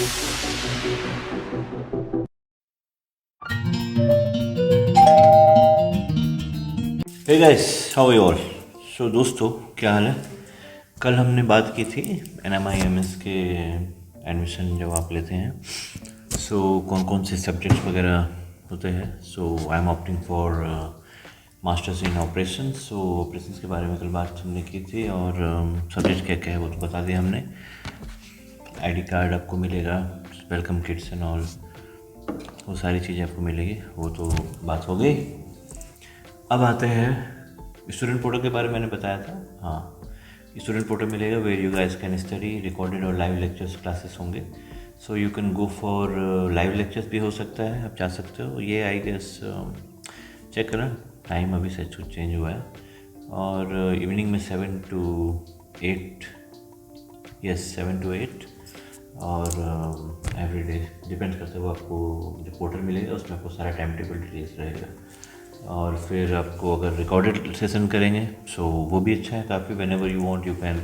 Hey guys, how are you all? So दोस्तों, क्या हाल है? कल हमने बात की थी NMIMS के एडमिशन जब आप लेते हैं, कौन कौन से सब्जेक्ट्स वगैरह होते हैं। I am opting for masters in operation. Operations के बारे में कल बात हमने की थी, और सब्जेक्ट क्या क्या है वो तो बता दिया हमने। ID कार्ड आपको मिलेगा, वेलकम किट्स एंड ऑल, वो सारी चीज़ें आपको मिलेगी, वो तो बात हो गई। अब आते हैं स्टूडेंट पोर्टल के बारे में, मैंने बताया था। हाँ, स्टूडेंट पोर्टल मिलेगा where you guys can study recorded और लाइव लेक्चर्स क्लासेस होंगे। So you can go for live lectures भी हो सकता है, आप जा सकते हो। ये आई गेस चेक करें, टाइम अभी से कुछ चेंज हुआ है। और इवनिंग में 7 to 8, यस 7 to 8, और एवरी डे डिपेंड करते हुए आपको जो पोर्टल मिलेगा उसमें आपको सारा टाइम टेबल डिटेल्स रहेगा। और फिर आपको अगर रिकॉर्डेड सेशन करेंगे वो भी अच्छा है काफ़ी। When ever you want you can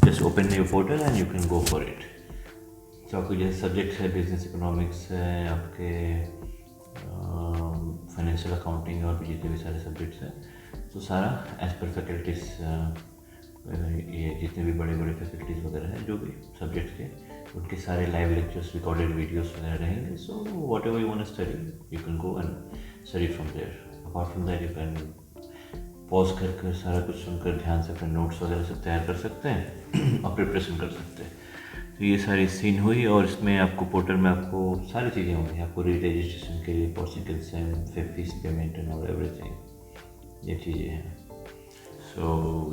just open your portal and you can go for it. आपके जैसे सब्जेक्ट्स है, बिजनेस इकोनॉमिक्स है, आपके फाइनेंशियल अकाउंटिंग और भी जितने भी सारे सब्जेक्ट्स हैं, सारा एज पर फैकल्टीज, ये जितने भी बड़े बड़े फैकल्टीज़ वगैरह हैं जो भी सब्जेक्ट्स के, उनके सारे लाइव लेक्चर्स, रिकॉर्डेड वीडियोस वगैरह रहेंगे। Whatever you want to study you can go and study from there. Apart from that you can pause करके सारा कुछ सुनकर ध्यान से अपने नोट्स वगैरह सब तैयार कर सकते हैं और प्रिपरेशन कर सकते हैं। तो ये सारी सीन हुई, और इसमें आपको पोर्टल में आपको सारी चीज़ें होंगी, आपको री रजिस्ट्रेशन के लिए, पॉसिकल सेम, फीस पेमेंट एंड और एवरीथिंग, ये चीज़ें हैं।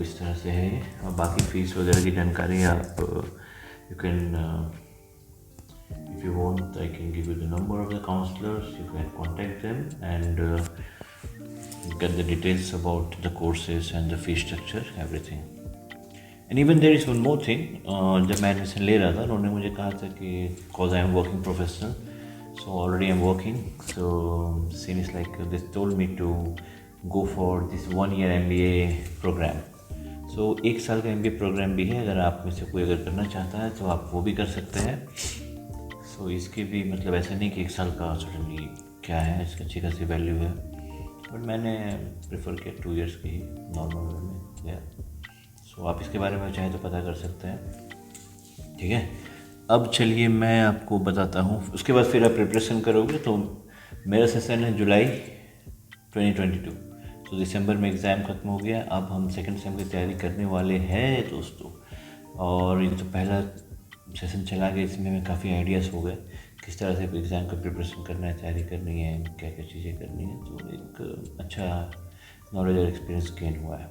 इस तरह से है। और बाकी फ़ीस वगैरह की जानकारी आप you can, if you want, I can give you the number of the counselors. You can contact them and get the details about the courses and the fee structure, everything. And even there is one more thing. जब मैं admission ले रहा था, उन्होंने मुझे कहा था कि cause I am working professional, so already I'm working. So scene is like they told me to go for this 1-year MBA program. So 1 साल का MBA प्रोग्राम भी है, अगर आप में से कोई अगर करना चाहता है तो आप वो भी कर सकते हैं। इसकी भी मतलब ऐसा नहीं कि 1 साल का सडनली क्या है, इसकी अच्छी खासी वैल्यू है, बट मैंने प्रेफर किया 2 years की ही नॉर्मल वे में गया। आप इसके बारे में चाहे तो पता कर सकते हैं, ठीक है। अब चलिए मैं आपको बताता हूँ, उसके बाद फिर आप प्रिपरेशन करोगे। तो मेरा सेशन है जुलाई 2022, तो दिसंबर में एग्ज़ाम ख़त्म हो गया। अब हम सेकेंड सेम की तैयारी करने वाले हैं दोस्तों, और ये तो पहला सेशन चला गया, इसमें हमें काफ़ी आइडियाज़ हो गए किस तरह से एग्ज़ाम का प्रिपरेशन करना है, तैयारी करनी है, क्या क्या चीज़ें करनी है। तो एक अच्छा नॉलेज और एक्सपीरियंस गेन हुआ है।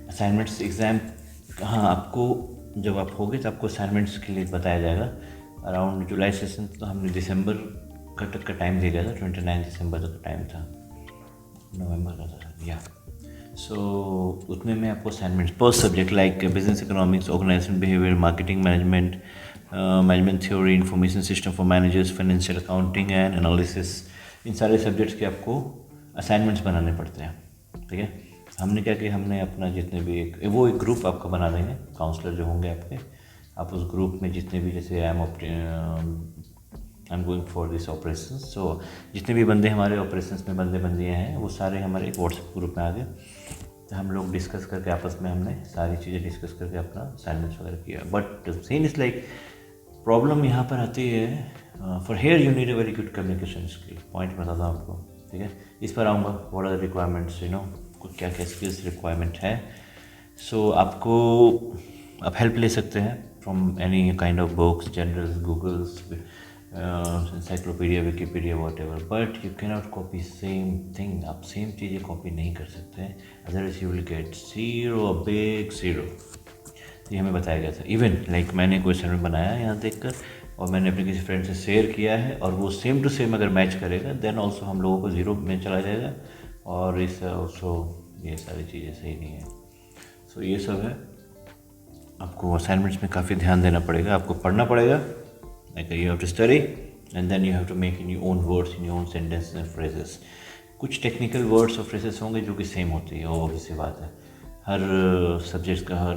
असाइनमेंट्स एग्ज़ाम, हाँ, आपको जब आप होगे तो आपको असाइनमेंट्स के लिए बताया जाएगा। अराउंड जुलाई सेशन तो हमने दिसंबर तक का टाइम दिया गया था, 29 दिसंबर तक का टाइम था, नवंबर का था या। उसमें मैं आपको असाइनमेंट्स पर subject like business economics, organisation behaviour, marketing management, management theory, information system for managers, financial accounting and analysis, इन सारे सब्जेक्ट्स के आपको असाइनमेंट्स बनाने पड़ते हैं, ठीक है। हमने क्या किया, हमने अपना जितने भी एक ग्रुप आपका बना देंगे, काउंसलर जो होंगे आपके, आप उस ग्रुप में जितने भी, जैसे I am going for this operation, जितने भी बंदे हमारे ऑपरेशंस में बंदियाँ हैं, वो सारे हमारे एक व्हाट्सएप ग्रुप में आ गए। तो हम लोग डिस्कस करके आपस में हमने सारी चीज़ें डिस्कस करके अपना असाइनमेंट्स वगैरह किया। But scene is like problem यहाँ पर आती है, for here you need a very good communication skill. Point बताता हूँ आपको, ठीक है, इस पर आऊँगा। व्हाट आर द रिक्वायरमेंट्स, क्या क्या स्किल्स रिक्वायरमेंट है। आपको आप हेल्प ले सकते हैं from any kind of books, journals, Googles, encyclopedia, Wikipedia, whatever, but you cannot copy same thing. आप सेम चीज़ें कॉपी नहीं कर सकते हैं, otherwise you will get 0, big 0। ये हमें बताया गया था। इवन लाइक मैंने कोई असाइनमेंट बनाया है यहाँ देखकर, और मैंने अपने किसी फ्रेंड से शेयर किया है, और वो सेम टू सेम अगर मैच करेगा देन ऑल्सो हम लोगों को 0 में चला जाएगा, और इस ऑल्सो ये सारी चीज़ें सही नहीं है। ये सब है, आपको असाइनमेंट्स में काफ़ी ध्यान देना पड़ेगा, आपको पढ़ना पड़ेगा। Like you have to study and then you have to make in your own words, in your own sentences and phrases. कुछ टेक्निकल वर्ड्स और फ्रेजेस होंगे जो कि सेम होती है, वो ऑब्वियस सी बात है। हर सब्जेक्ट का, हर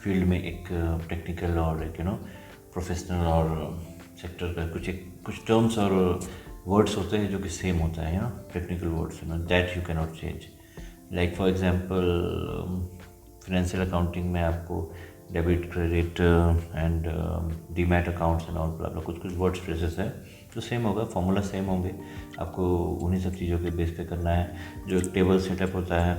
फील्ड में एक टेक्निकल और एक प्रोफेशनल और सेक्टर का कुछ टर्म्स और वर्ड्स होते हैं जो कि सेम होता है, technical words, that you can not change. Like for example financial accounting में आपको debit, credit and demat accounts and all blah कुछ वर्ड्स फ्रेजेस है तो सेम होगा, फॉर्मूला सेम होंगे, आपको उन्हीं सब चीज़ों के बेस पे करना है। जो एक टेबल सेटअप होता है,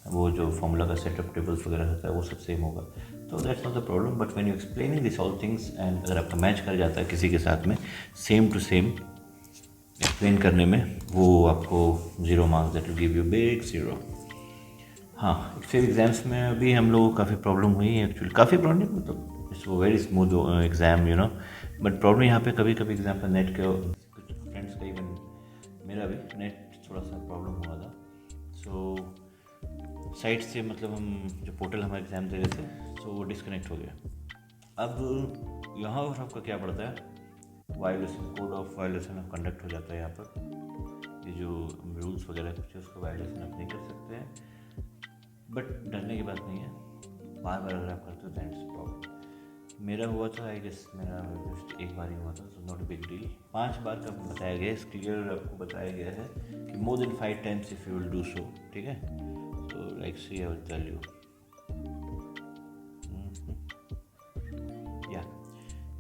वो जो फॉर्मूला का सेटअप टेबल्स वगैरह होता है वो सब सेम होगा, तो that's not the problem. But when you explaining this all things and अगर आपका मैच कर जाता है किसी के साथ में सेम टू सेम एक्सप्लेन करने में, वो आपको 0 marks, that will give you big 0। हाँ, फिर एग्ज़ाम्स में अभी हम लोगों को काफ़ी प्रॉब्लम हुई है एक्चुअली, काफ़ी प्रॉब्लम मतलब it's very smooth exam but problem यहाँ पे कभी कभी एग्जाम पर नेट के कुछ फ्रेंड्स का, इवन मेरा भी नेट थोड़ा सा प्रॉब्लम हुआ था। सो साइट से मतलब हम जो पोर्टल हमारे एग्ज़ाम दे रहे थे तो वो डिस्कनेक्ट हो गया। अब यहाँ पर आपका क्या पड़ता है, violation, code of violation of conduct हो जाता है। यहाँ पर ये जो रूल्स वगैरह कुछ है उसका वायलेशन आप नहीं कर सकते हैं, बट डरने की बात नहीं है, बार बार अगर आप करते हो दैट इज प्रॉब्लम। मेरा हुआ था, आई गेस मेरा जस्ट एक बार ही हुआ था, so not a big deal. 5 बार का बताया गया है, क्लियर आपको बताया गया है कि more than 5 times if you will do so, ठीक है। So like see I will tell you, या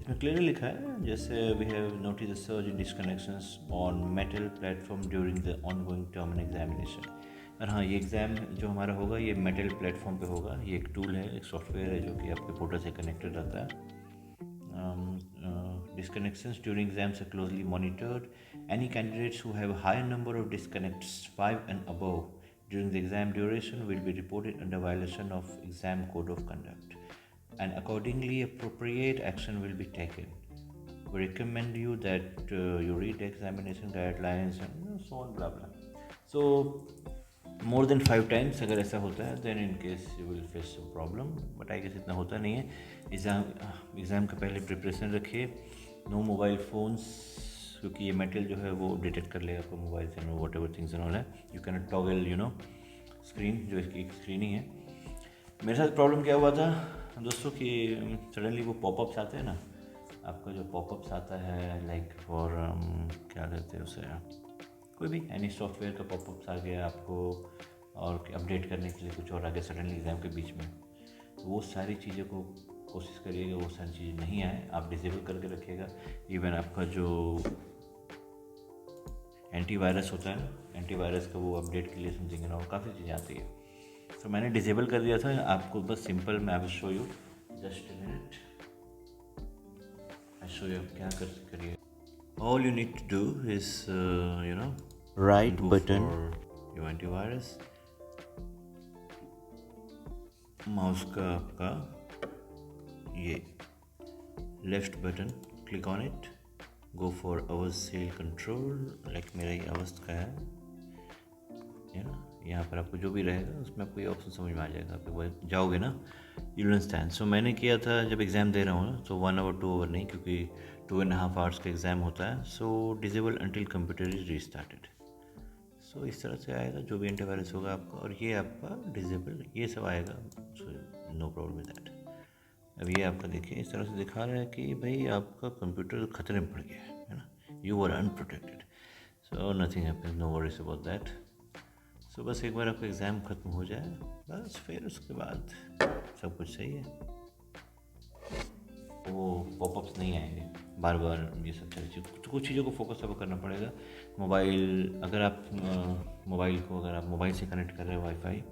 इसमें क्लियरली लिखा है, जैसे we have notice the surge in disconnections on Mettl platform during the ongoing term end examination. और हाँ, ये एग्ज़ाम जो हमारा होगा ये मेटल प्लेटफॉर्म पे होगा। ये एक टूल है, एक सॉफ्टवेयर है जो कि आपके पोर्टल से कनेक्टेड रहता है। Disconnections during exams are closely monitored. Any candidates who have a higher number of disconnects, 5 and above, during the exam duration will be reported under violation of exam code of conduct, and accordingly appropriate action will be taken. We recommend you that you read the examination guidelines and so on blah blah. So more than 5 times अगर ऐसा होता है then in case you will face problem, but I guess इतना होता नहीं है। Exam का पहले प्रिपरेशन रखिए, नो मोबाइल फ़ोन्स, क्योंकि ये मेटल जो है वो डिटेक्ट कर लेगा आपको मोबाइल से, know what ever things and all है। यू कैन टॉगल स्क्रीन, जो इसकी एक स्क्रीन ही है। मेरे साथ प्रॉब्लम क्या हुआ था दोस्तों कि सडनली वो पॉपअप्स आते हैं ना, आपका जो पॉपअप्स आता है लाइक फॉर क्या कहते हैं उसे, कोई भी एनी सॉफ्टवेयर का पॉपअप्स आ गया आपको और अपडेट करने के लिए कुछ और आ गया सडनली एग्ज़ाम के बीच में, तो वो सारी चीज़ों को कोशिश करिएगा वो सारी चीज़ें नहीं आए, आप डिसेबल करके रखिएगा। इवन आपका जो एंटीवायरस होता है, एंटीवायरस का वो अपडेट के लिए समथिंग और काफ़ी चीज़ें आती है, तो मैंने डिसेबल कर दिया था। आपको बस सिंपल मैं I will show you, just a minute, I show you क्या करिए। All you need to do is right button for your antivirus, mouse का आपका ये left button, click on it, go for ours cell control, like मेरा ये hours का है यहाँ पर आपको जो भी रहेगा उसमें आपको ये ऑप्शन समझ में आ जाएगा, आप जाओगे ना, यू विल अंडरस्टैंड। सो मैंने किया था जब एग्ज़ाम दे रहा हूँ ना, तो 1 आवर 2 आवर नहीं, क्योंकि 2.5 आवर्स का एग्ज़ाम होता है। So disable until computer is restarted. So इस तरह से आएगा जो भी एंटीवायरस होगा आपका, और ये आपका डिसेबल, ये सब आएगा, so no problem with that. अब ये आपका देखिए इस तरह से दिखा रहा है कि भाई आपका कंप्यूटर खतरे में पड़ गया है ना, you are unprotected, so nothing happens, no worries about that. So बस एक बार आपका एग्ज़ाम ख़त्म हो जाए बस, फिर उसके बाद सब कुछ सही है, वो पॉपअप्स नहीं आएंगे बार बार, ये सब चीज़, कुछ चीज़ों को फोकस आपको करना पड़ेगा। मोबाइल, अगर आप मोबाइल से कनेक्ट कर रहे हैं वाईफाई,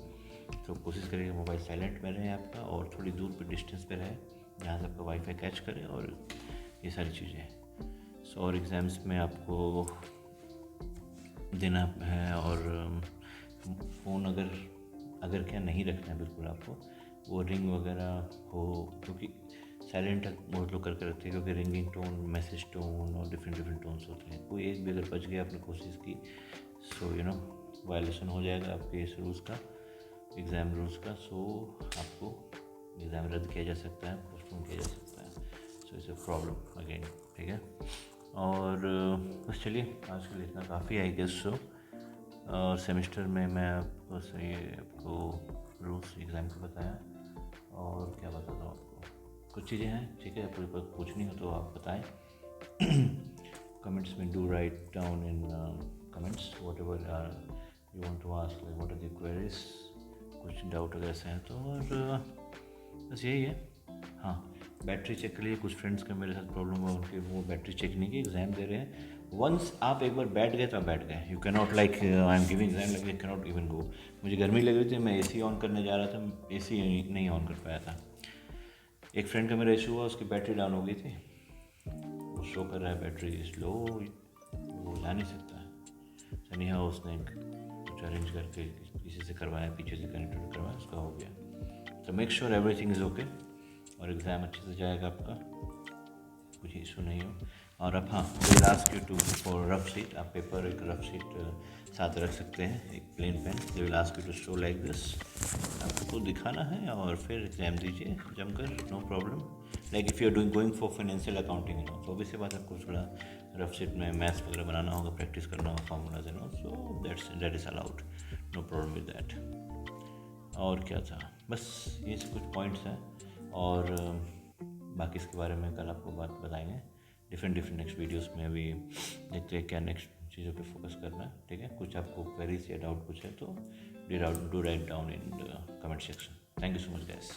तो कोशिश करिएगा मोबाइल साइलेंट में रहे आपका, और थोड़ी दूर पे डिस्टेंस पे रहे जहाँ से आपका वाईफाई कैच करे, और ये सारी चीज़ें। सो और एग्ज़ाम्स में आपको देना है, और फ़ोन अगर क्या नहीं रखना है बिल्कुल आपको, वो रिंग वगैरह हो, क्योंकि साइलेंट बहुत लोग करके रखते हैं, क्योंकि रिंगिंग टोन, मैसेज टोन और डिफरेंट टोन्स होते हैं, कोई एक भी अगर बच गया आपने कोशिश की, सो वायलेशन हो जाएगा आपके इस रूल्स का, एग्ज़ाम रूल्स का। सो आपको एग्ज़ाम रद्द किया जा सकता है, पोस्टपोन किया जा सकता है, so it's a problem again, ठीक है। और बस चलिए आज के लिए इतना काफ़ी आई गेस। सो और सेमेस्टर में मैं आपको सही आपको रूल्स एग्ज़ाम को बताया, और क्या बताता हूँ आपको, कुछ चीज़ें हैं, ठीक है, आपको कोई पूछनी हो तो आप बताएं कमेंट्स में. Do write down in comments whatever you want to ask, like what are the queries, कुछ डाउट वगैरह हैं तो. और बस यही है. हाँ, बैटरी चेक के लिए कुछ फ्रेंड्स का मेरे साथ प्रॉब्लम हुआ, उनके वो बैटरी चेक नहीं की, एग्ज़ाम दे रहे हैं. वंस आप एक बार बैठ गए तो आप बैठ गए. You can not like I am giving exam, like you can not even go. मुझे गर्मी लग रही थी, मैं एसी ऑन करने जा रहा था, एसी नहीं ऑन कर पाया था. एक फ्रेंड का मेरा इशू हुआ, उसकी बैटरी डाउन हो गई थी, वो शो कर रहा है बैटरी स्लो, वो जा नहीं सकता है. सनी हाँ, उसने कुछ अरेंज करके किसी से करवाया, पीछे से कनेक्टेड करवाया, उसका हो गया. तो make sure everything is okay और एग्ज़ाम अच्छे से जाएगा आपका, कुछ इशू नहीं हो. और अब हाँ, will ask you to for rough sheet, आप पेपर एक रफ शीट साथ रख सकते हैं, एक plain pen. They will ask you to show like this, आपको दिखाना है और फिर एग्जाम दीजिए जमकर, no problem. Like if you are doing going for financial accounting no, तो ऑब्वियसली बात आपको थोड़ा रफ शीट में मैथ्स वगैरह बनाना होगा, प्रैक्टिस करना होगा, formulas no, so that is allowed, no problem with that. और क्या था, बस ये सब कुछ पॉइंट्स हैं. और बाकी इसके बारे में कल आपको बात बताएंगे डिफरेंट नेक्स्ट वीडियोस में. अभी देखते हैं क्या नेक्स्ट चीज़ों पे फोकस करना है, ठीक है. कुछ आपको क्वेरीज या डाउट कुछ है तो do write down in the comment section. Thank you so much guys.